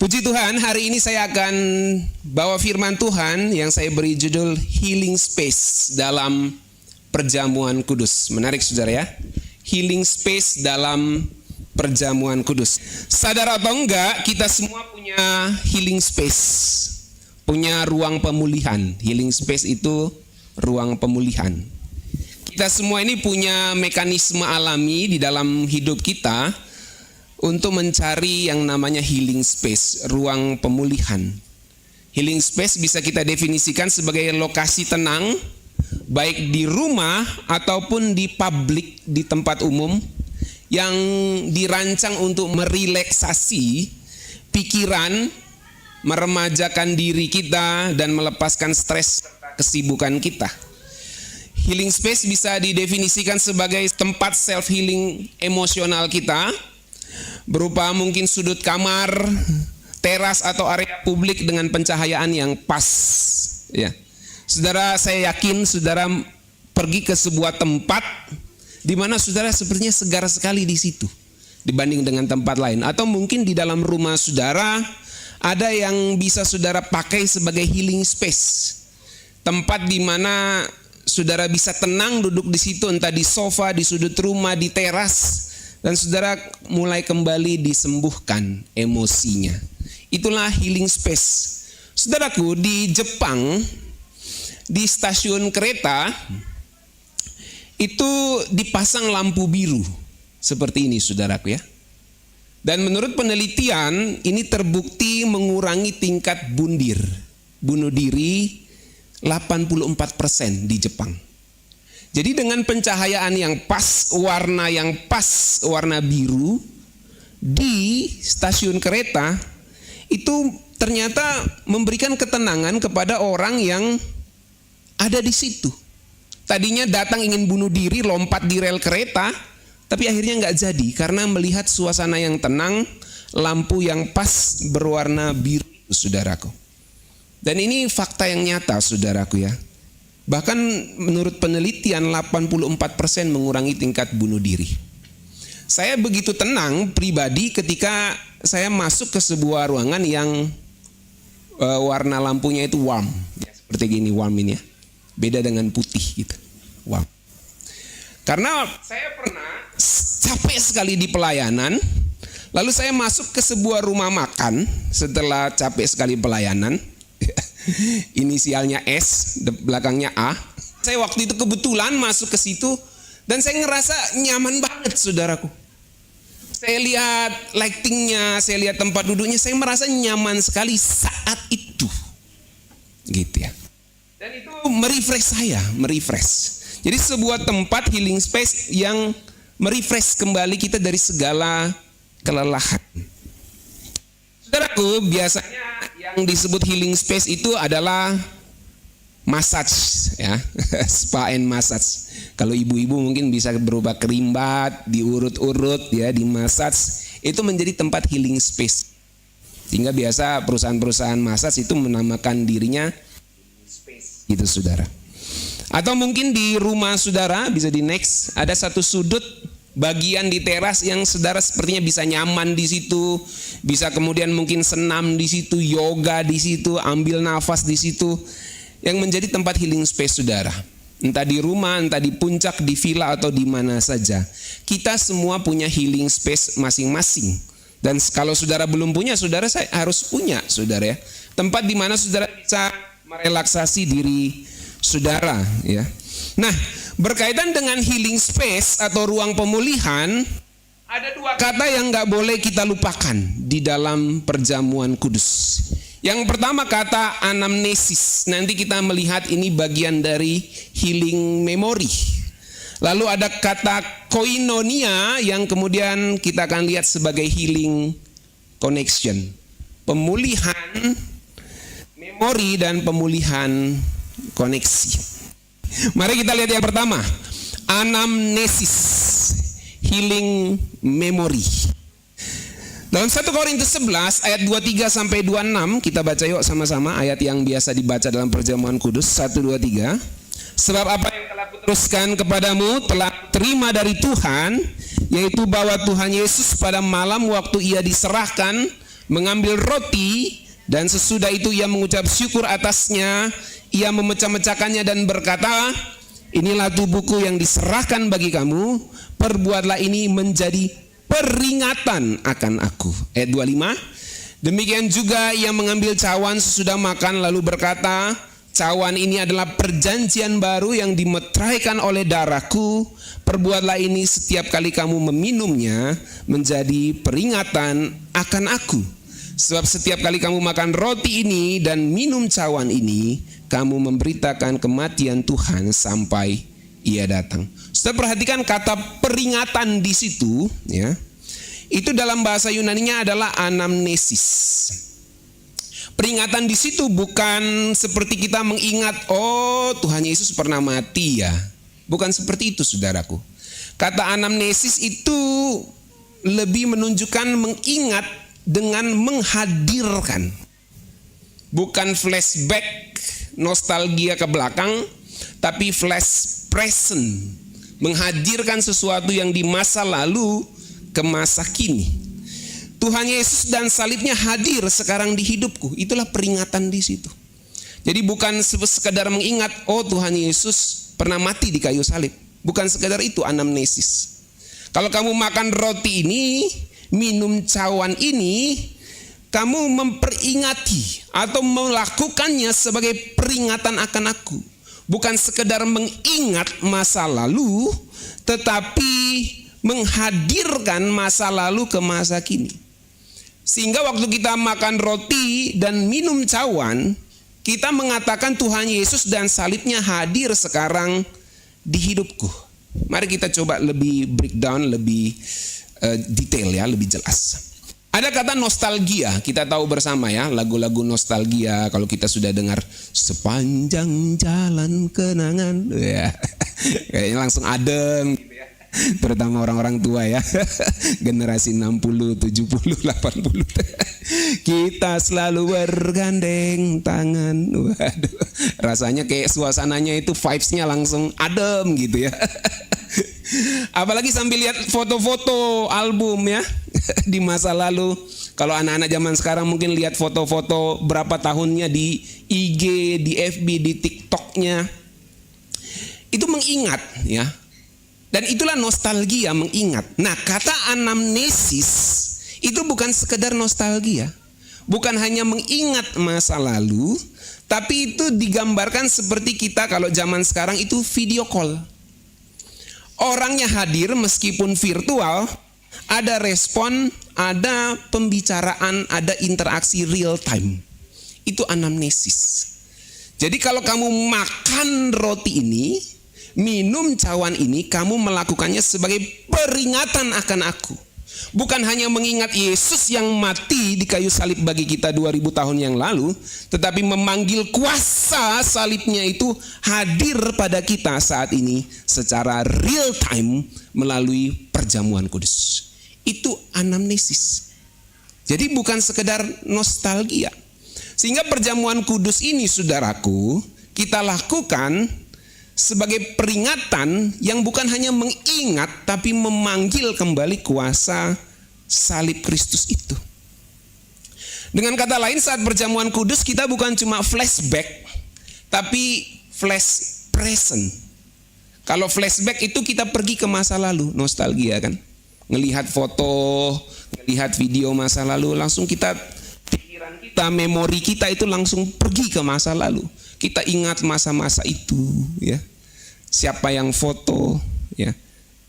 Puji Tuhan, hari ini saya akan bawa firman Tuhan yang saya beri judul Healing Space dalam Perjamuan Kudus. Menarik saudara ya, Healing Space dalam Perjamuan Kudus. Sadar atau enggak, kita semua punya healing space, punya ruang pemulihan. Healing space itu ruang pemulihan. Kita semua ini punya mekanisme alami di dalam hidup kita untuk mencari yang namanya healing space, ruang pemulihan. Healing space bisa kita definisikan sebagai lokasi tenang, baik di rumah ataupun di publik, di tempat umum, yang dirancang untuk merelaksasi pikiran, meremajakan diri kita, dan melepaskan stres kesibukan kita. Healing space bisa didefinisikan sebagai tempat self-healing emosional kita, berupa mungkin sudut kamar, teras atau area publik dengan pencahayaan yang pas. Ya, saudara, saya yakin saudara pergi ke sebuah tempat di mana saudara sepertinya segar sekali di situ dibanding dengan tempat lain. Atau mungkin di dalam rumah saudara ada yang bisa saudara pakai sebagai healing space, tempat di mana saudara bisa tenang duduk di situ, entah di sofa, di sudut rumah, di teras. Dan saudara mulai kembali disembuhkan emosinya. Itulah healing space. Saudaraku, di Jepang, di stasiun kereta, itu dipasang lampu biru. Seperti ini saudaraku ya. Dan menurut penelitian, ini terbukti mengurangi tingkat bunuh diri 84% di Jepang. Jadi dengan pencahayaan yang pas, warna yang pas, warna biru di stasiun kereta itu ternyata memberikan ketenangan kepada orang yang ada di situ. Tadinya datang ingin bunuh diri, lompat di rel kereta, tapi akhirnya nggak jadi karena melihat suasana yang tenang, lampu yang pas berwarna biru, saudaraku. Dan ini fakta yang nyata, saudaraku ya. Bahkan menurut penelitian 84% mengurangi tingkat bunuh diri. Saya begitu tenang pribadi ketika saya masuk ke sebuah ruangan yang warna lampunya itu warm. Ya, seperti gini, warm ini ya. Beda dengan putih gitu. Warm. Karena saya pernah capek sekali di pelayanan, lalu saya masuk ke sebuah rumah makan setelah capek sekali pelayanan. Inisialnya S, belakangnya A. Saya waktu itu kebetulan masuk ke situ dan saya ngerasa nyaman banget, saudaraku. Saya lihat lightingnya, saya lihat tempat duduknya, saya merasa nyaman sekali saat itu, gitu ya. Dan itu merefresh saya, Jadi sebuah tempat healing space yang merefresh kembali kita dari segala kelelahan. Saudaraku, biasanya yang disebut healing space itu adalah massage ya, spa and massage. Kalau ibu-ibu mungkin bisa berupa kerimbat, diurut-urut ya, dimassage. Itu menjadi tempat healing space. Sehingga biasa perusahaan-perusahaan massage itu menamakan dirinya space gitu, saudara. Atau mungkin di rumah saudara, bisa di next, ada satu sudut bagian di teras yang saudara sepertinya bisa nyaman di situ, bisa kemudian mungkin senam di situ, yoga di situ, ambil nafas di situ, yang menjadi tempat healing space saudara. Entah di rumah, entah di puncak, di villa atau di mana saja. Kita semua punya healing space masing-masing. Dan kalau saudara belum punya, saudara saya harus punya, saudara ya. Tempat di mana saudara bisa merelaksasi diri saudara ya. Nah, berkaitan dengan healing space atau ruang pemulihan, ada dua kata yang gak boleh kita lupakan di dalam perjamuan kudus. Yang pertama kata anamnesis. Nanti kita melihat ini bagian dari healing memory. Lalu ada kata koinonia yang kemudian kita akan lihat sebagai healing connection. Pemulihan memori dan pemulihan koneksi. Mari kita lihat yang pertama, anamnesis, healing memory. Dalam 1 Korintus 11 ayat 23 sampai 26, kita baca yuk sama-sama ayat yang biasa dibaca dalam perjamuan kudus. 1, 2, 3. Sebab apa yang telah kuteruskan kepadamu telah terima dari Tuhan, yaitu bahwa Tuhan Yesus pada malam waktu ia diserahkan mengambil roti, dan sesudah itu ia mengucap syukur atasnya, ia memecah-mecahkannya dan berkata, inilah tubuhku yang diserahkan bagi kamu, perbuatlah ini menjadi peringatan akan aku. Ayat 25, demikian juga ia mengambil cawan sesudah makan lalu berkata, cawan ini adalah perjanjian baru yang dimeteraikan oleh darahku, perbuatlah ini setiap kali kamu meminumnya menjadi peringatan akan aku. Sebab setiap kali kamu makan roti ini dan minum cawan ini, kamu memberitakan kematian Tuhan sampai ia datang. Saudara perhatikan kata peringatan di situ, ya. Itu dalam bahasa Yunaninya adalah anamnesis. Peringatan di situ bukan seperti kita mengingat, oh Tuhan Yesus pernah mati ya. Bukan seperti itu saudaraku. Kata anamnesis itu lebih menunjukkan mengingat dengan menghadirkan. Bukan flashback, nostalgia ke belakang, tapi flash present. Menghadirkan sesuatu yang di masa lalu ke masa kini. Tuhan Yesus dan salibnya hadir sekarang di hidupku. Itulah peringatan di situ. Jadi bukan sekedar mengingat, oh Tuhan Yesus pernah mati di kayu salib. Bukan sekedar itu anamnesis. Kalau kamu makan roti ini, minum cawan ini, kamu memperingati atau melakukannya sebagai peringatan akan aku. Bukan sekedar mengingat masa lalu, tetapi menghadirkan masa lalu ke masa kini. Sehingga waktu kita makan roti dan minum cawan, kita mengatakan Tuhan Yesus dan salibnya hadir sekarang di hidupku. Mari kita coba lebih breakdown, lebih detail ya, lebih jelas. Ada kata nostalgia, kita tahu bersama ya, lagu-lagu nostalgia kalau kita sudah dengar sepanjang jalan kenangan, ya, kayaknya langsung adem gitu ya. Terutama orang-orang tua ya, generasi 60, 70, 80. Kita selalu bergandeng tangan. Waduh, rasanya kayak suasananya itu vibes-nya langsung adem gitu ya. Apalagi sambil lihat foto-foto album ya di masa lalu. Kalau anak-anak zaman sekarang mungkin lihat foto-foto berapa tahunnya di IG, di FB, di TikToknya. Itu mengingat ya. Dan itulah nostalgia, mengingat. Nah, kata anamnesis itu bukan sekedar nostalgia. Bukan hanya mengingat masa lalu, tapi itu digambarkan seperti kita kalau zaman sekarang itu video call. Orangnya hadir meskipun virtual, ada respon, ada pembicaraan, ada interaksi real time. Itu anamnesis. Jadi kalau kamu makan roti ini, minum cawan ini, kamu melakukannya sebagai peringatan akan aku. Bukan hanya mengingat Yesus yang mati di kayu salib bagi kita 2000 tahun yang lalu, tetapi memanggil kuasa salibnya itu hadir pada kita saat ini secara real time melalui perjamuan kudus. Itu anamnesis. Jadi bukan sekedar nostalgia. Sehingga perjamuan kudus ini saudaraku, kita lakukan sebagai peringatan yang bukan hanya mengingat tapi memanggil kembali kuasa salib Kristus itu. Dengan kata lain, saat perjamuan kudus kita bukan cuma flashback tapi flash present. Kalau flashback itu kita pergi ke masa lalu, nostalgia kan. Ngelihat foto, ngelihat video masa lalu, langsung kita, pikiran kita, memori kita itu langsung pergi ke masa lalu. Kita ingat masa-masa itu ya. Siapa yang foto ya.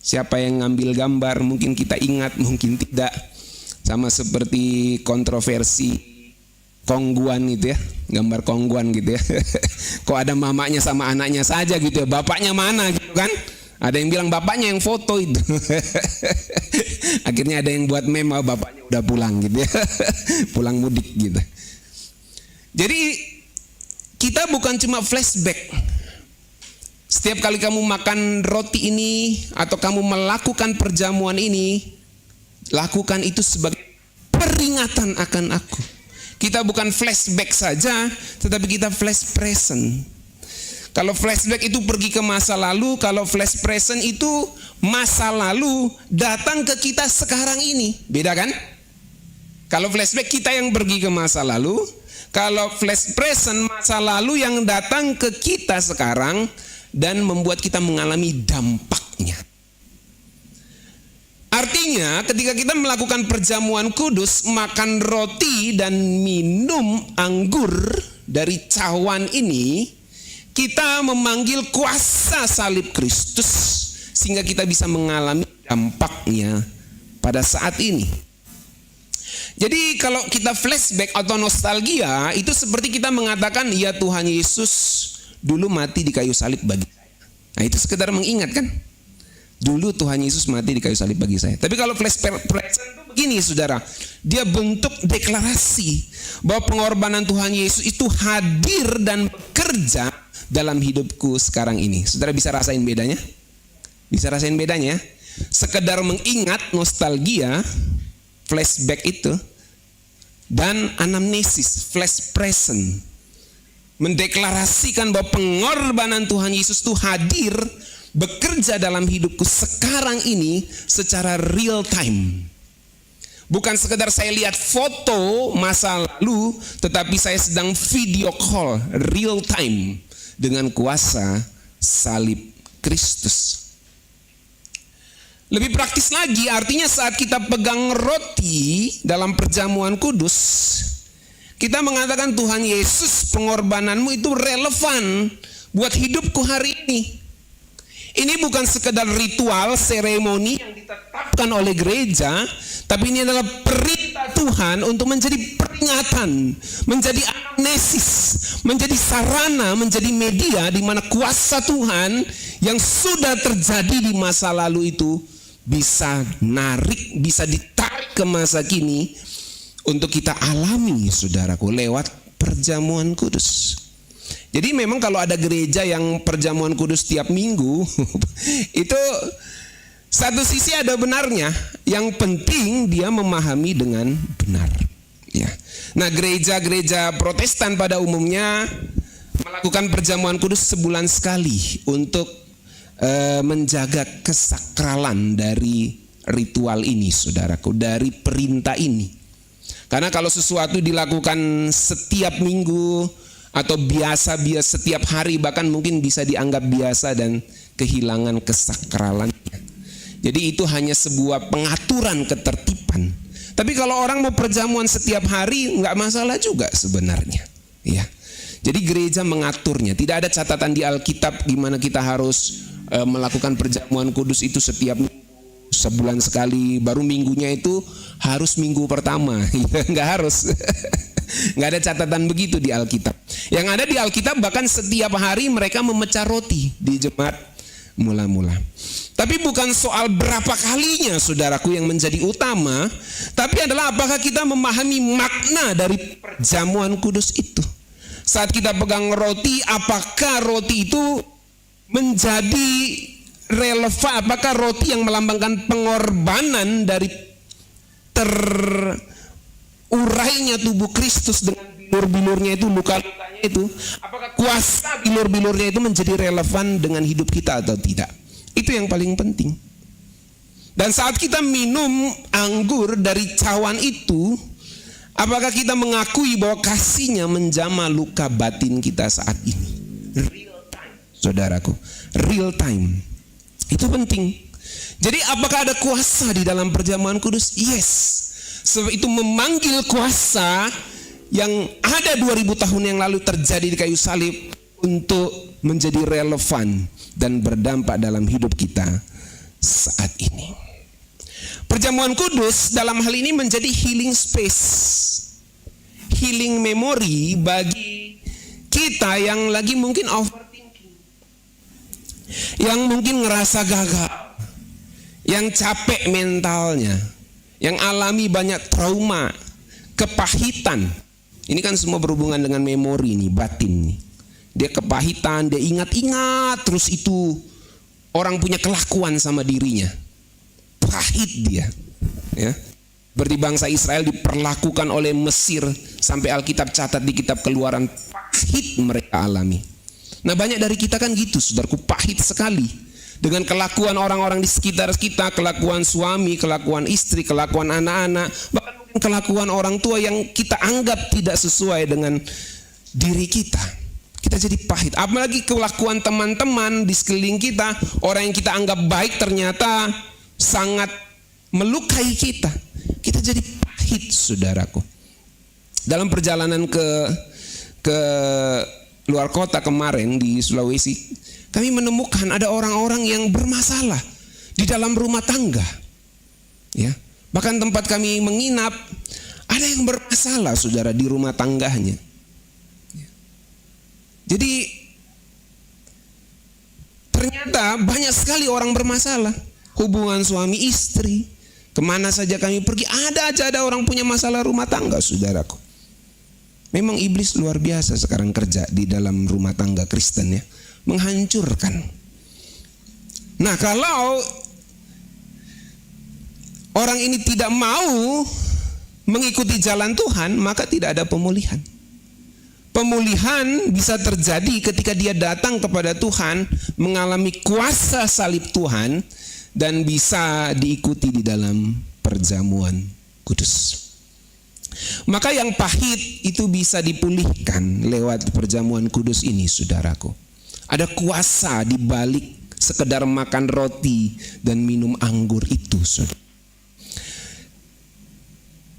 Siapa yang ngambil gambar, mungkin kita ingat, mungkin tidak. Sama seperti kontroversi kongguan gitu ya. Gambar kongguan gitu ya. Kok ada mamanya sama anaknya saja gitu ya. Bapaknya mana gitu kan. Ada yang bilang bapaknya yang foto itu. Akhirnya ada yang buat meme, bapaknya udah pulang gitu ya. Pulang mudik gitu. Jadi kita bukan cuma flashback. Setiap kali kamu makan roti ini atau kamu melakukan perjamuan ini, lakukan itu sebagai peringatan akan aku. Kita bukan flashback saja, tetapi kita flash present. Kalau flashback itu pergi ke masa lalu, kalau flash present itu masa lalu datang ke kita sekarang ini. Beda kan? Kalau flashback kita yang pergi ke masa lalu, kalau flash present masa lalu yang datang ke kita sekarang dan membuat kita mengalami dampaknya. Artinya ketika kita melakukan perjamuan kudus, makan roti dan minum anggur dari cawan ini, kita memanggil kuasa salib Kristus sehingga kita bisa mengalami dampaknya pada saat ini. Jadi kalau kita flashback atau nostalgia, itu seperti kita mengatakan, ya Tuhan Yesus dulu mati di kayu salib bagi saya. Nah itu sekedar mengingat kan. Dulu Tuhan Yesus mati di kayu salib bagi saya. Tapi kalau flash present itu begini saudara, dia bentuk deklarasi bahwa pengorbanan Tuhan Yesus itu hadir dan bekerja dalam hidupku sekarang ini. Saudara bisa rasain bedanya? Bisa rasain bedanya? Sekedar mengingat nostalgia, flashback itu, dan anamnesis, flash present, mendeklarasikan bahwa pengorbanan Tuhan Yesus itu hadir, bekerja dalam hidupku sekarang ini secara real time. Bukan sekedar saya lihat foto masa lalu, tetapi saya sedang video call real time dengan kuasa salib Kristus. Lebih praktis lagi, artinya saat kita pegang roti dalam perjamuan kudus, kita mengatakan Tuhan Yesus pengorbananmu itu relevan buat hidupku hari ini. Ini bukan sekedar ritual, seremoni yang ditetapkan oleh gereja, tapi ini adalah perintah Tuhan untuk menjadi peringatan, menjadi anamnesis, menjadi sarana, menjadi media di mana kuasa Tuhan yang sudah terjadi di masa lalu itu bisa narik, bisa ditarik ke masa kini untuk kita alami saudaraku lewat perjamuan kudus. Jadi memang kalau ada gereja yang perjamuan kudus tiap minggu itu satu sisi ada benarnya, yang penting dia memahami dengan benar ya. Nah gereja-gereja Protestan pada umumnya melakukan perjamuan kudus sebulan sekali untuk menjaga kesakralan dari ritual ini saudaraku, dari perintah ini. Karena kalau sesuatu dilakukan setiap minggu atau biasa-biasa setiap hari, bahkan mungkin bisa dianggap biasa dan kehilangan kesakralannya. Jadi itu hanya sebuah pengaturan ketertiban. Tapi kalau orang mau perjamuan setiap hari nggak masalah juga sebenarnya ya. Jadi gereja mengaturnya. Tidak ada catatan di Alkitab gimana kita harus melakukan perjamuan kudus itu setiap minggu, sebulan sekali, baru minggunya itu harus minggu pertama. Nggak harus. Nggak ada catatan begitu di Alkitab. Yang ada di Alkitab bahkan setiap hari mereka memecah roti di jemaat mula-mula. Tapi bukan soal berapa kalinya saudaraku yang menjadi utama, tapi adalah apakah kita memahami makna dari perjamuan kudus itu. Saat kita pegang roti, apakah roti itu menjadi relevan, apakah roti yang melambangkan pengorbanan dari terurainya tubuh Kristus dengan bilur-bilurnya itu, luka-lukanya itu, apakah kuasa bilur-bilurnya itu menjadi relevan dengan hidup kita atau tidak? Itu yang paling penting. Dan saat kita minum anggur dari cawan itu, apakah kita mengakui bahwa kasihnya menjamah luka batin kita saat ini? Real time, saudaraku, real time. Itu penting. Jadi apakah ada kuasa di dalam perjamuan kudus? Yes. Sebab itu memanggil kuasa yang ada 2000 tahun yang lalu terjadi di kayu salib untuk menjadi relevan dan berdampak dalam hidup kita saat ini. Perjamuan kudus dalam hal ini menjadi healing space, healing memory bagi kita yang lagi mungkin overthinking, yang mungkin ngerasa gagal, yang capek mentalnya, yang alami banyak trauma, kepahitan. Ini kan semua berhubungan dengan memori nih, batin nih. Dia kepahitan, dia ingat-ingat terus itu orang punya kelakuan sama dirinya. Pahit dia. Ya. Seperti bangsa Israel diperlakukan oleh Mesir sampai Alkitab catat di kitab Keluaran, pahit mereka alami. Nah banyak dari kita kan gitu, saudaraku, pahit sekali. Dengan kelakuan orang-orang di sekitar kita, kelakuan suami, kelakuan istri, kelakuan anak-anak, bahkan mungkin kelakuan orang tua yang kita anggap tidak sesuai dengan diri kita. Kita jadi pahit. Apalagi kelakuan teman-teman di sekeliling kita, orang yang kita anggap baik ternyata sangat melukai kita. Kita jadi pahit, saudaraku. Dalam perjalanan ke luar kota kemarin di Sulawesi, kami menemukan ada orang-orang yang bermasalah di dalam rumah tangga. Ya, bahkan tempat kami menginap ada yang bermasalah, saudara, di rumah tangganya. Jadi ternyata banyak sekali orang bermasalah. Hubungan suami istri, kemana saja kami pergi ada orang punya masalah rumah tangga, saudaraku. Memang iblis luar biasa sekarang kerja di dalam rumah tangga Kristen, ya, menghancurkan. Nah, kalau orang ini tidak mau mengikuti jalan Tuhan, maka tidak ada pemulihan. Pemulihan bisa terjadi ketika dia datang kepada Tuhan, mengalami kuasa salib Tuhan, dan bisa diikuti di dalam perjamuan kudus. Maka yang pahit itu bisa dipulihkan lewat perjamuan kudus ini, saudaraku. Ada kuasa di balik sekedar makan roti dan minum anggur itu, saudara.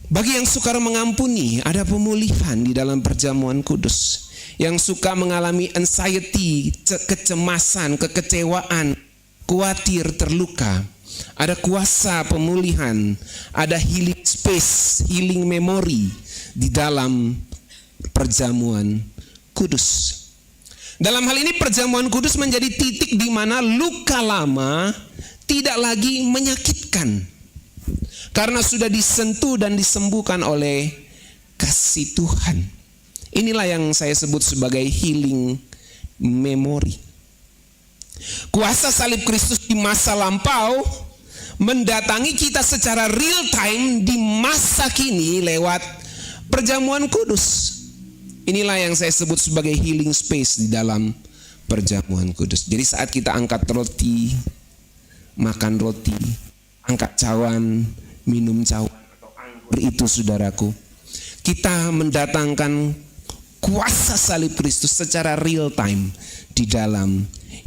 Bagi yang suka mengampuni, ada pemulihan di dalam perjamuan kudus. Yang suka mengalami anxiety, kecemasan, kekecewaan, khawatir, terluka, ada kuasa pemulihan, ada healing space, healing memory di dalam perjamuan kudus. Dalam hal ini perjamuan kudus menjadi titik di mana luka lama tidak lagi menyakitkan. Karena sudah disentuh dan disembuhkan oleh kasih Tuhan. Inilah yang saya sebut sebagai healing memory. Kuasa salib Kristus di masa lampau mendatangi kita secara real time di masa kini lewat perjamuan kudus. Inilah yang saya sebut sebagai healing space di dalam perjamuan kudus. Jadi saat kita angkat roti, makan roti, angkat cawan, minum cawan atau anggur itu, saudaraku, kita mendatangkan kuasa salib Kristus secara real time di dalam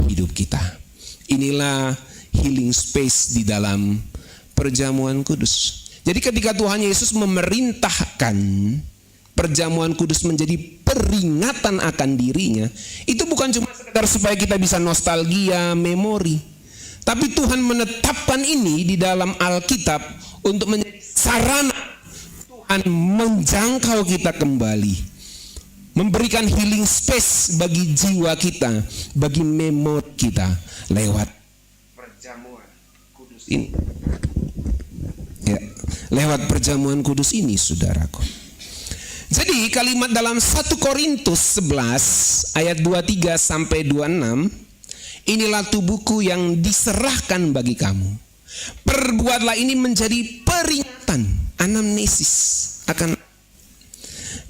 hidup kita. Inilah healing space di dalam perjamuan kudus. Jadi ketika Tuhan Yesus memerintahkan perjamuan kudus menjadi peringatan akan dirinya, itu bukan cuma sekedar supaya kita bisa nostalgia, memori, tapi Tuhan menetapkan ini di dalam Alkitab untuk menjadi sarana Tuhan menjangkau kita kembali, memberikan healing space bagi jiwa kita, bagi memori kita lewat perjamuan kudus ini. Ya, lewat perjamuan kudus ini, saudaraku. Jadi kalimat dalam 1 Korintus 11 ayat 23 sampai 26, inilah tubuhku yang diserahkan bagi kamu. Perbuatlah ini menjadi peringatan, anamnesis akan.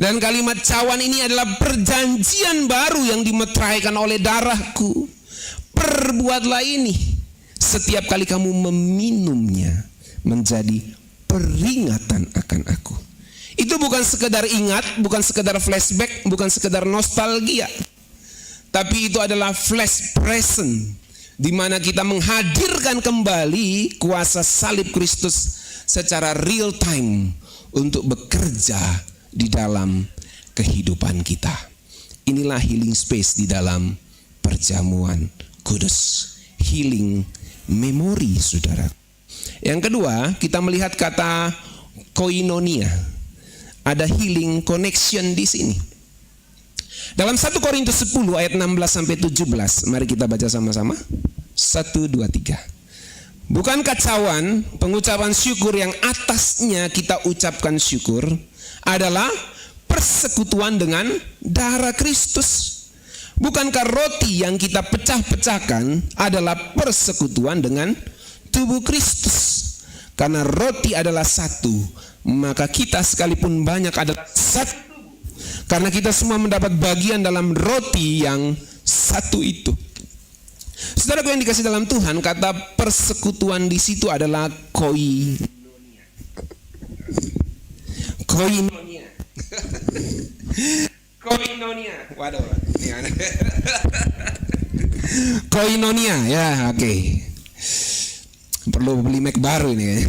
Dan kalimat cawan ini adalah perjanjian baru yang dimeteraikan oleh darahku. Perbuatlah ini setiap kali kamu meminumnya menjadi peringatan akan aku. Itu bukan sekedar ingat, bukan sekedar flashback, bukan sekedar nostalgia, tapi itu adalah flash present, di mana kita menghadirkan kembali kuasa salib Kristus secara real time untuk bekerja di dalam kehidupan kita. Inilah healing space di dalam perjamuan kudus. Healing memory, saudara. Yang kedua, kita melihat kata koinonia. Ada healing connection di sini. Dalam 1 Korintus 10 ayat 16 sampai 17, mari kita baca sama-sama. 1, 2, 3. Bukankah cawan, pengucapan syukur yang atasnya kita ucapkan syukur, adalah persekutuan dengan darah Kristus? Bukankah roti yang kita pecah-pecahkan adalah persekutuan dengan tubuh Kristus? Karena roti adalah satu, maka kita sekalipun banyak adalah satu, karena kita semua mendapat bagian dalam roti yang satu itu. Saudaraku yang dikasih dalam Tuhan, kata persekutuan di situ adalah koinonia. koinonia. Koinonia. Waduh. Koinonia ya, oke. Perlu beli Mac baru ini.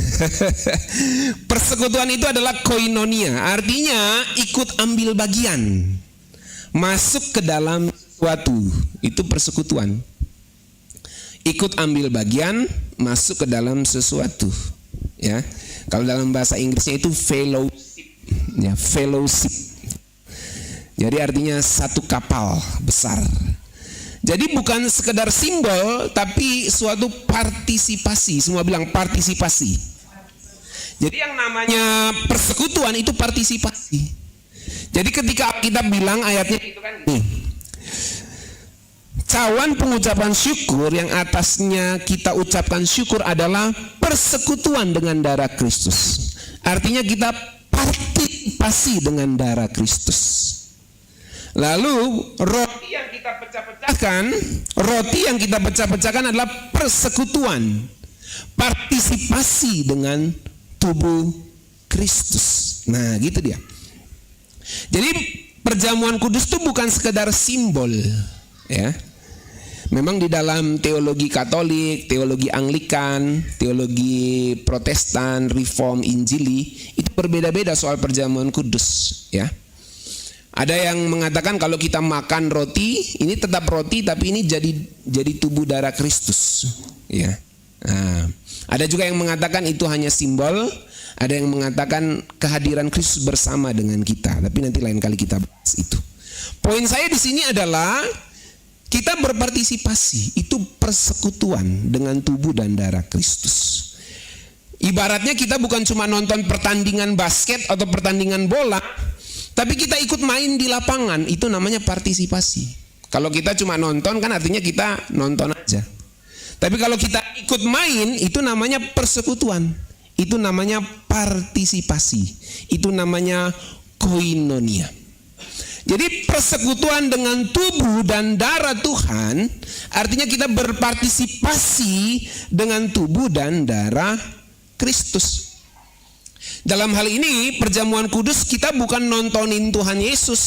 Persekutuan itu adalah koinonia, artinya ikut ambil bagian, masuk ke dalam sesuatu. Itu persekutuan. Ikut ambil bagian, masuk ke dalam sesuatu. Ya, kalau dalam bahasa Inggrisnya itu fellowship. Ya, fellowship. Jadi artinya satu kapal besar. Jadi bukan sekedar simbol, tapi suatu partisipasi. Semua bilang partisipasi. Jadi yang namanya persekutuan itu partisipasi. Jadi ketika kita bilang ayatnya itu kan nih, cawan pengucapan syukur yang atasnya kita ucapkan syukur adalah persekutuan dengan darah Kristus. Artinya kita partisipasi dengan darah Kristus. Lalu roti yang kita pecah-pecahkan adalah persekutuan, partisipasi dengan tubuh Kristus. Nah, gitu dia. Jadi perjamuan kudus itu bukan sekedar simbol, ya. Memang di dalam teologi Katolik, teologi Anglikan, teologi Protestan, Reform, Injili itu berbeda-beda soal perjamuan kudus, ya. Ada yang mengatakan kalau kita makan roti, ini tetap roti tapi ini jadi tubuh darah Kristus, ya. Nah, ada juga yang mengatakan itu hanya simbol, ada yang mengatakan kehadiran Kristus bersama dengan kita, tapi nanti lain kali kita bahas itu. Poin saya di sini adalah kita berpartisipasi, itu persekutuan dengan tubuh dan darah Kristus. Ibaratnya kita bukan cuma nonton pertandingan basket atau pertandingan bola, tapi kita ikut main di lapangan, itu namanya partisipasi. Kalau kita cuma nonton kan artinya kita nonton aja. Tapi kalau kita ikut main, itu namanya persekutuan. Itu namanya partisipasi. Itu namanya koinonia. Jadi persekutuan dengan tubuh dan darah Tuhan, artinya kita berpartisipasi dengan tubuh dan darah Kristus. Dalam hal ini perjamuan kudus kita bukan nontonin Tuhan Yesus,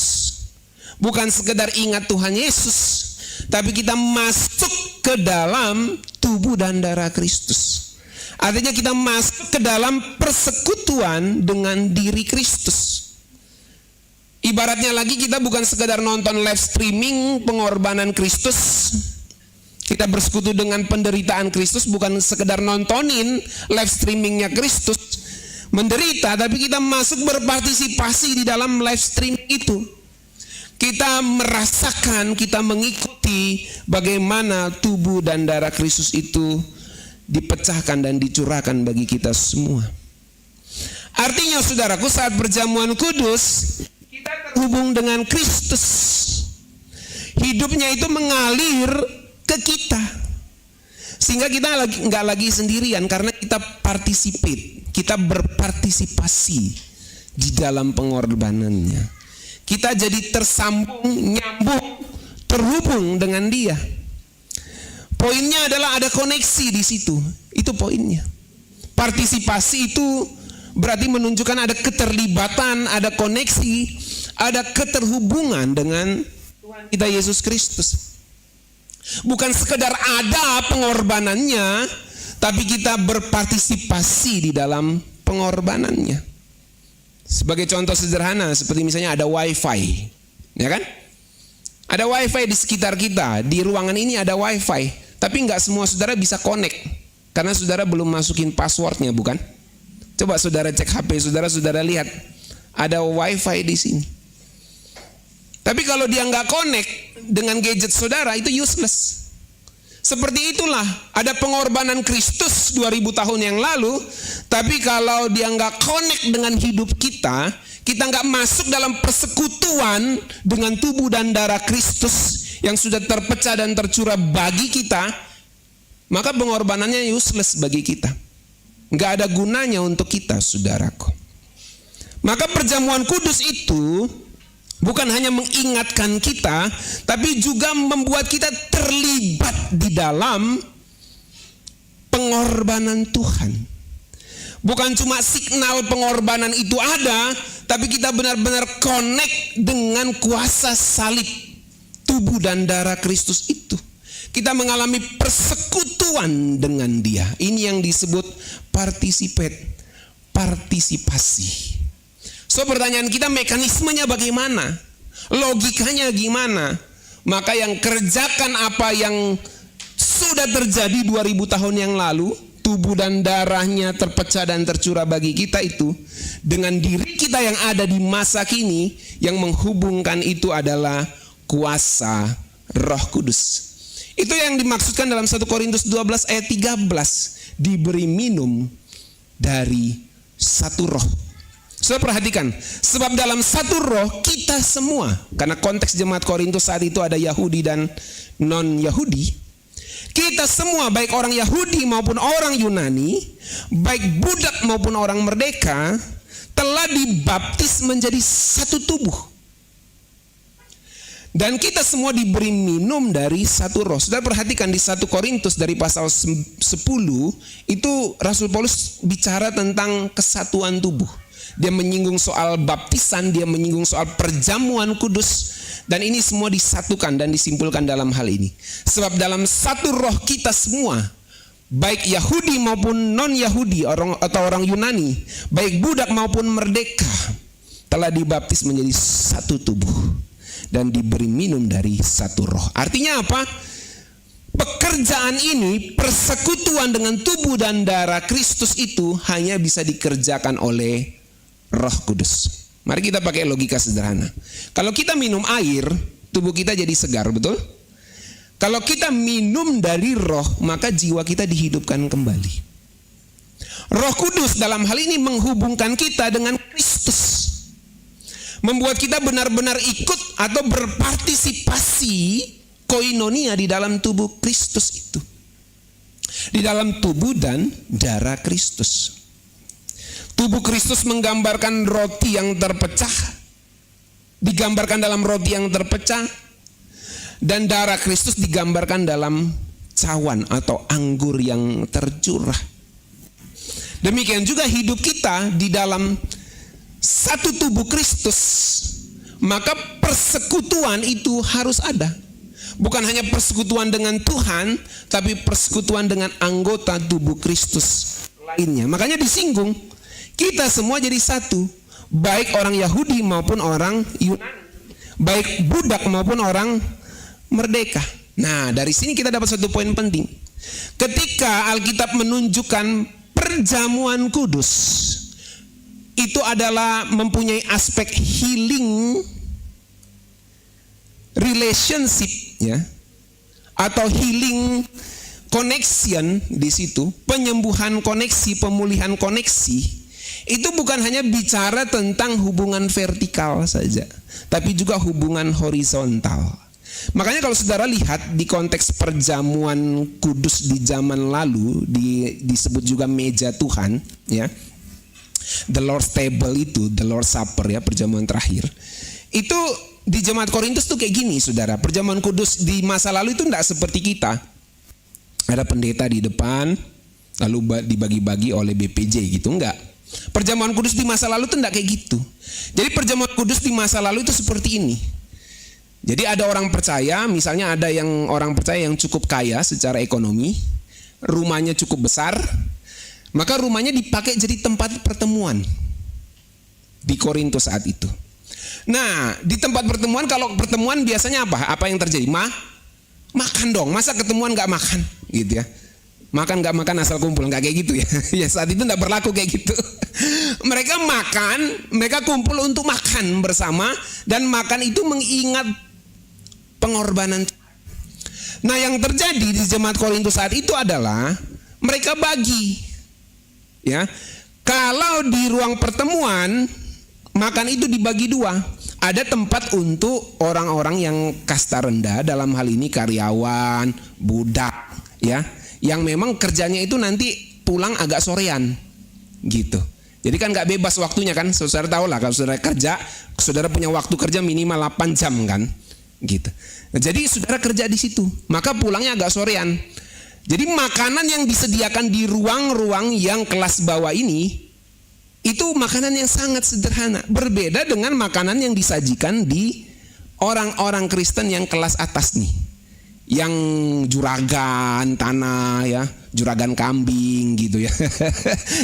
bukan sekedar ingat Tuhan Yesus, tapi kita masuk ke dalam tubuh dan darah Kristus. Artinya kita masuk ke dalam persekutuan dengan diri Kristus. Ibaratnya lagi kita bukan sekedar nonton live streaming pengorbanan Kristus, kita bersekutu dengan penderitaan Kristus, bukan sekedar nontonin live streamingnya Kristus menderita, tapi kita masuk berpartisipasi di dalam live stream itu. Kita merasakan, kita mengikuti bagaimana tubuh dan darah Kristus itu dipecahkan dan dicurahkan bagi kita semua. Artinya saudaraku, saat perjamuan kudus kita terhubung dengan Kristus. Hidupnya itu mengalir ke kita, sehingga kita nggak lagi sendirian karena kita participate. Kita berpartisipasi di dalam pengorbanannya. Kita jadi tersambung, nyambung, terhubung dengan Dia. Poinnya adalah ada koneksi di situ. Itu poinnya. Partisipasi itu berarti menunjukkan ada keterlibatan, ada koneksi, ada keterhubungan dengan Tuhan kita Yesus Kristus. Bukan sekedar ada pengorbanannya, tapi kita berpartisipasi di dalam pengorbanannya. Sebagai contoh sederhana, seperti misalnya ada wifi, ya kan? Ada wifi di sekitar kita, di ruangan ini ada wifi, tapi nggak semua saudara bisa connect, karena saudara belum masukin passwordnya, bukan? Coba saudara cek HP saudara, saudara lihat ada wifi di sini. Tapi kalau dia nggak connect dengan gadget saudara, itu useless. Seperti itulah, ada pengorbanan Kristus 2000 tahun yang lalu, tapi kalau dia nggak connect dengan hidup kita, kita nggak masuk dalam persekutuan dengan tubuh dan darah Kristus yang sudah terpecah dan tercurah bagi kita, maka pengorbanannya useless bagi kita. Nggak ada gunanya untuk kita, saudaraku. Maka perjamuan kudus itu bukan hanya mengingatkan kita, tapi juga membuat kita terlibat di dalam pengorbanan Tuhan. Bukan cuma signal pengorbanan itu ada, tapi kita benar-benar connect dengan kuasa salib, tubuh dan darah Kristus itu. Kita mengalami persekutuan dengan Dia. Ini yang disebut partisipasi. So pertanyaan kita, mekanismenya bagaimana? Logikanya gimana? Maka yang kerjakan apa yang sudah terjadi 2000 tahun yang lalu, tubuh dan darahnya terpecah dan tercurah bagi kita itu, dengan diri kita yang ada di masa kini, yang menghubungkan itu adalah kuasa Roh Kudus. Itu yang dimaksudkan dalam 1 Korintus 12 ayat 13, diberi minum dari satu roh. Saudara perhatikan, sebab dalam satu roh kita semua, karena konteks jemaat Korintus saat itu ada Yahudi dan non-Yahudi, kita semua, baik orang Yahudi maupun orang Yunani, baik budak maupun orang merdeka, telah dibaptis menjadi satu tubuh. Dan kita semua diberi minum dari satu roh. Saudara perhatikan di 1 Korintus dari pasal 10, itu Rasul Paulus bicara tentang kesatuan tubuh. Dia menyinggung soal baptisan, dia menyinggung soal perjamuan kudus. Dan ini semua disatukan dan disimpulkan dalam hal ini. Sebab dalam satu roh kita semua, baik Yahudi maupun non-Yahudi atau orang Yunani, baik budak maupun merdeka, telah dibaptis menjadi satu tubuh dan diberi minum dari satu roh. Artinya apa? Pekerjaan ini, persekutuan dengan tubuh dan darah Kristus itu hanya bisa dikerjakan oleh Roh Kudus. Mari kita pakai logika sederhana. Kalau kita minum air, tubuh kita jadi segar, betul? Kalau kita minum dari roh, maka jiwa kita dihidupkan kembali. Roh Kudus dalam hal ini menghubungkan kita dengan Kristus, membuat kita benar-benar ikut atau berpartisipasi koinonia di dalam tubuh Kristus itu, di dalam tubuh dan darah Kristus. Tubuh Kristus menggambarkan roti yang terpecah, digambarkan dalam roti yang terpecah, dan darah Kristus digambarkan dalam cawan atau anggur yang tercurah. Demikian juga hidup kita di dalam satu tubuh Kristus, maka persekutuan itu harus ada. Bukan hanya persekutuan dengan Tuhan, tapi persekutuan dengan anggota tubuh Kristus lainnya. Makanya disinggung, kita semua jadi satu, baik orang Yahudi maupun orang Yunani, baik budak maupun orang merdeka. Nah, dari sini kita dapat satu poin penting. Ketika Alkitab menunjukkan perjamuan kudus, itu adalah mempunyai aspek healing relationship, ya, atau healing connection di situ, penyembuhan koneksi, pemulihan koneksi. Itu bukan hanya bicara tentang hubungan vertikal saja, tapi juga hubungan horizontal. Makanya kalau saudara lihat di konteks perjamuan kudus di zaman lalu, disebut juga meja Tuhan, ya, the Lord's table itu, the Lord's supper, ya, perjamuan terakhir. Itu di jemaat Korintus tuh kayak gini, saudara. Perjamuan kudus di masa lalu itu tidak seperti kita. Ada pendeta di depan, lalu dibagi-bagi oleh BPJ gitu, enggak. Perjamuan kudus di masa lalu itu tidak kayak gitu. Jadi perjamuan kudus di masa lalu itu seperti ini. Jadi ada orang percaya, misalnya ada yang orang percaya yang cukup kaya secara ekonomi, rumahnya cukup besar, maka rumahnya dipakai jadi tempat pertemuan di Korintus saat itu. Nah, di tempat pertemuan, kalau pertemuan biasanya apa? Apa yang terjadi? Makan dong. Masa ketemuan nggak makan, gitu ya? Makan nggak makan asal kumpul, nggak kayak gitu ya? Ya saat itu nggak berlaku kayak gitu. Mereka makan, mereka kumpul untuk makan bersama, dan makan itu mengingat pengorbanan. Nah, yang terjadi di jemaat Korintus saat itu adalah mereka bagi, ya. Kalau di ruang pertemuan makan itu dibagi dua. Ada tempat untuk orang-orang yang kasta rendah, dalam hal ini karyawan, budak, ya, yang memang kerjanya itu nanti pulang agak sorean, gitu. Jadi kan nggak bebas waktunya kan, saudara tahu lah kalau saudara kerja, saudara punya waktu kerja minimal 8 jam kan, gitu. Nah, jadi saudara kerja di situ, maka pulangnya agak sorean. Jadi makanan yang disediakan di ruang-ruang yang kelas bawah ini Itu makanan yang sangat sederhana. Berbeda dengan makanan yang disajikan di orang-orang Kristen yang kelas atas nih. Yang juragan tanah ya, juragan kambing gitu ya.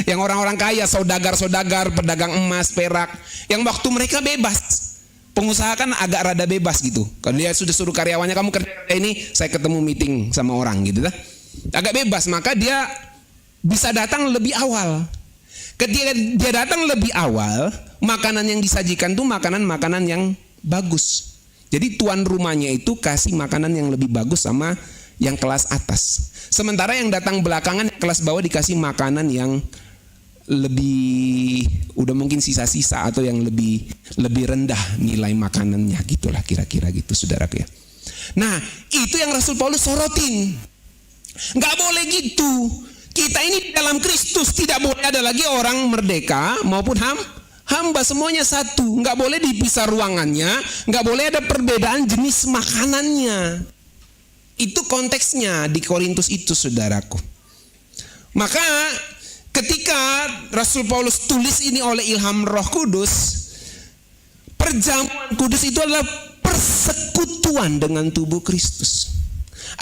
Yang orang-orang kaya, saudagar-saudagar, pedagang emas, perak. Yang waktu mereka bebas. Pengusaha kan agak rada bebas gitu. Kalau dia sudah suruh karyawannya, kamu kerja ini, saya ketemu meeting sama orang gitu lah. Agak bebas, maka dia bisa datang lebih awal. Ketika dia datang lebih awal, makanan yang disajikan tuh makanan-makanan yang bagus. Jadi tuan rumahnya itu kasih makanan yang lebih bagus sama yang kelas atas. Sementara yang datang belakangan, kelas bawah dikasih makanan yang lebih, udah mungkin sisa-sisa atau yang lebih rendah nilai makanannya. Gitulah kira-kira gitu saudaraku ya. Nah itu yang Rasul Paulus sorotin. Gak boleh gitu. Kita ini di dalam Kristus tidak boleh ada lagi orang merdeka maupun hamba, semuanya satu. Nggak boleh dipisah ruangannya, nggak boleh ada perbedaan jenis makanannya. Itu konteksnya di Korintus itu saudaraku. Maka ketika Rasul Paulus tulis ini oleh ilham Roh Kudus, perjamuan kudus itu adalah persekutuan dengan tubuh Kristus.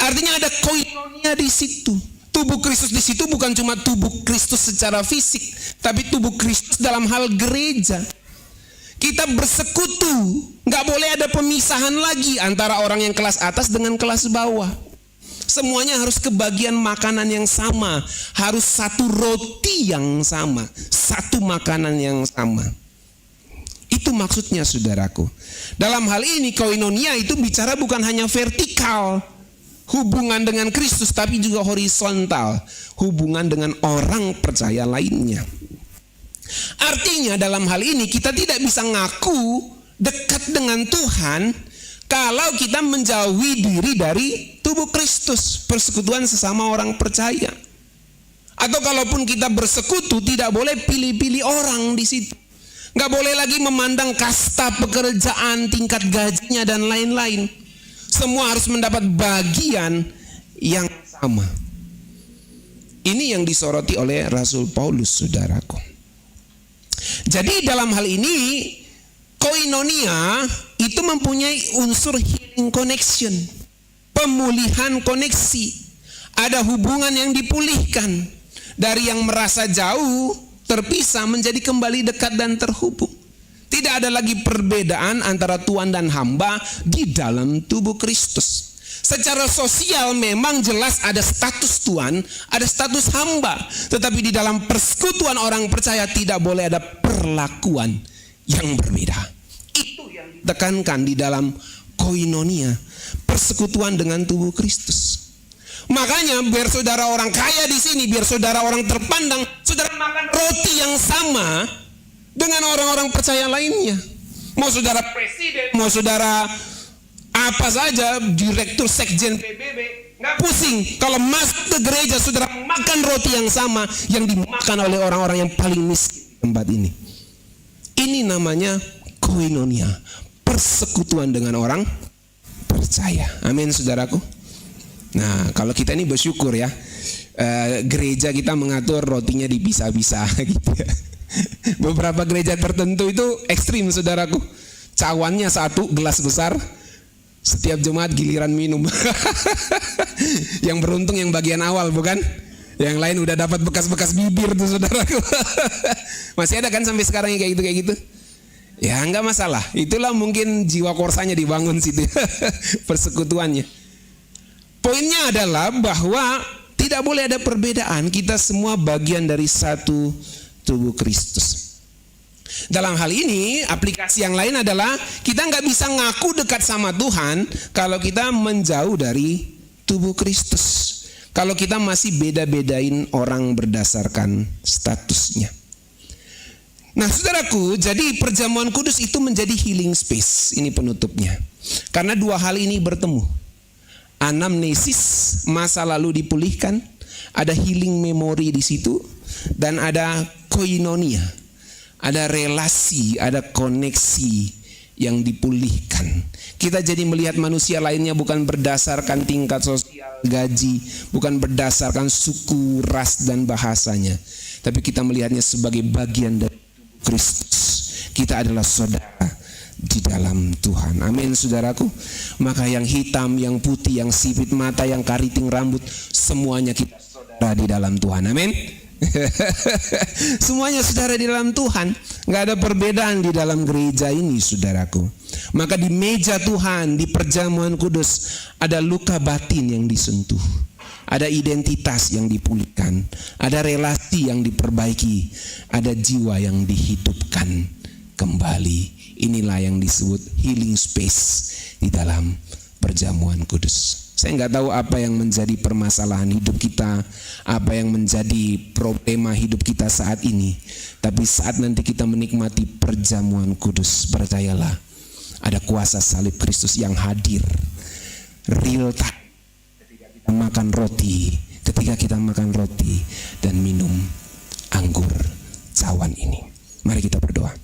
Artinya ada koinonia di situ. Tubuh Kristus di situ bukan cuma tubuh Kristus secara fisik, tapi tubuh Kristus dalam hal gereja. Kita bersekutu, nggak boleh ada pemisahan lagi antara orang yang kelas atas dengan kelas bawah. Semuanya harus kebagian makanan yang sama, harus satu roti yang sama, satu makanan yang sama. Itu maksudnya saudaraku. Dalam hal ini koinonia itu bicara bukan hanya vertikal, hubungan dengan Kristus, tapi juga horizontal, hubungan dengan orang percaya lainnya. Artinya dalam hal ini kita tidak bisa ngaku dekat dengan Tuhan kalau kita menjauhi diri dari tubuh Kristus, persekutuan sesama orang percaya. Atau kalaupun kita bersekutu, tidak boleh pilih-pilih orang di situ. Nggak boleh lagi memandang kasta pekerjaan, tingkat gajinya dan lain-lain. Semua harus mendapat bagian yang sama. Ini yang disoroti oleh Rasul Paulus, saudaraku. Jadi dalam hal ini, koinonia itu mempunyai unsur healing connection, pemulihan koneksi. Ada hubungan yang dipulihkan. Dari yang merasa jauh, terpisah menjadi kembali dekat dan terhubung. Tidak ada lagi perbedaan antara tuan dan hamba di dalam tubuh Kristus. Secara sosial memang jelas ada status tuan, ada status hamba. Tetapi di dalam persekutuan orang percaya tidak boleh ada perlakuan yang berbeda. Itu yang ditekankan di dalam koinonia, persekutuan dengan tubuh Kristus. Makanya biar saudara orang kaya di sini, biar saudara orang terpandang, saudara makan roti yang sama dengan orang-orang percaya lainnya. Mau saudara presiden, mau saudara apa saja, direktur sekjen PBB, nggak pusing kalau masuk ke gereja saudara makan roti yang sama yang dimakan oleh orang-orang yang paling miskin di tempat ini. Ini namanya koinonia, persekutuan dengan orang percaya. Amin saudaraku. Nah kalau kita ini bersyukur ya, gereja kita mengatur rotinya dipisah-pisah gitu ya. Beberapa gereja tertentu itu ekstrim saudaraku. Cawannya satu gelas besar, setiap Jumat giliran minum. Yang beruntung yang bagian awal bukan? Yang lain udah dapat bekas-bekas bibir tuh saudaraku. Masih ada kan sampai sekarang kayak gitu? Ya nggak masalah. Itulah mungkin jiwa korsanya dibangun situ. Persekutuannya. Poinnya adalah bahwa tidak boleh ada perbedaan. Kita semua bagian dari satu tubuh Kristus. Dalam hal ini, aplikasi yang lain adalah kita nggak bisa ngaku dekat sama Tuhan kalau kita menjauh dari tubuh Kristus. Kalau kita masih beda-bedain orang berdasarkan statusnya. Nah, saudaraku, jadi perjamuan kudus itu menjadi healing space. Ini penutupnya. Karena dua hal ini bertemu. Anamnesis, masa lalu dipulihkan, ada healing memory di situ, dan ada koinonia, ada relasi, ada koneksi yang dipulihkan. Kita jadi melihat manusia lainnya bukan berdasarkan tingkat sosial, gaji, bukan berdasarkan suku, ras, dan bahasanya, tapi kita melihatnya sebagai bagian dari Kristus. Kita adalah saudara di dalam Tuhan. Amin saudaraku. Maka yang hitam, yang putih, yang sipit mata, yang kariting rambut, semuanya kita saudara di dalam Tuhan. Amin. Semuanya saudara di dalam Tuhan. Gak ada perbedaan di dalam gereja ini saudaraku. Maka di meja Tuhan, di perjamuan kudus, ada luka batin yang disentuh, ada identitas yang dipulihkan, ada relasi yang diperbaiki, ada jiwa yang dihidupkan kembali. Inilah yang disebut healing space di dalam perjamuan kudus. Saya nggak tahu apa yang menjadi permasalahan hidup kita, apa yang menjadi problema hidup kita saat ini. Tapi saat nanti kita menikmati perjamuan kudus, percayalah, ada kuasa salib Kristus yang hadir real time ketika kita makan roti dan minum anggur cawan ini. Mari kita berdoa.